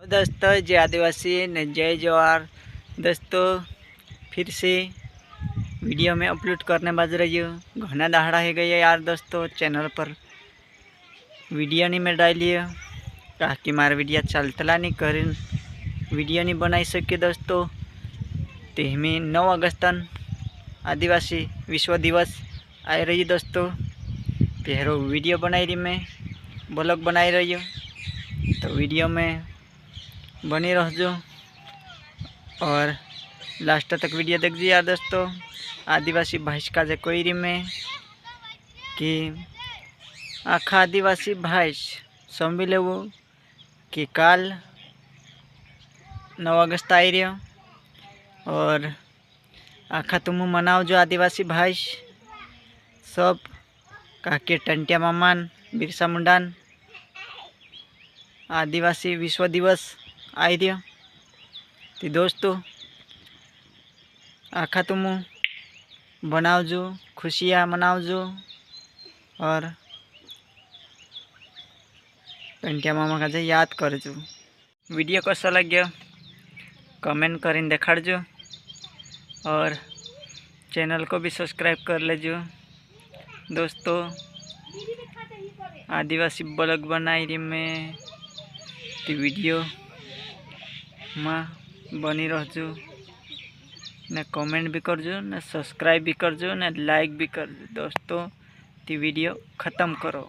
दोस्तों जय आदिवासी ने जय जवाहर। दोस्तों फिर से वीडियो में अपलोड करने बाज रही हूँ। घना दहाड़ा है गया यार दोस्तों, चैनल पर वीडियो नहीं मैं डाली कहा कि मार वीडियो चलतला नहीं कर वीडियो नहीं बनाई सके दोस्तों। तो हमें 9 अगस्त आदिवासी विश्व दिवस आ रही दोस्तों। पहरो वीडियो बनाई रही मैं, ब्लॉग बनाई रही हूँ। तो वीडियो में बनी रहजो और लास्ट तक वीडियो देख जी यार दोस्तों। आदिवासी भाषा का जे कोई री में कि आखा आदिवासी भाषा समझी लेवो कि काल 9 अगस्त आई रही और आखा तुम मनाओ जो आदिवासी भाषा सब काके टंटिया मामान बिरसा मुंडान आदिवासी विश्व दिवस आई रही। तो दोस्तों आखा तुम बनावजो, खुशियाँ मनावजो और टंटिया मामा का जे याद करजो। वीडियो कैसा लगे कमेंट कर देखाड़जो और चैनल को भी सब्सक्राइब कर लेजो दोस्तों। आदिवासी ब्लॉग बनाई रही मैं, तो वीडियो में बनी रहजो ने कमेंट भी करजो ने सब्सक्राइब भी करजो ने लाइक भी करजो दोस्तों। तो वीडियो ख़त्म करो।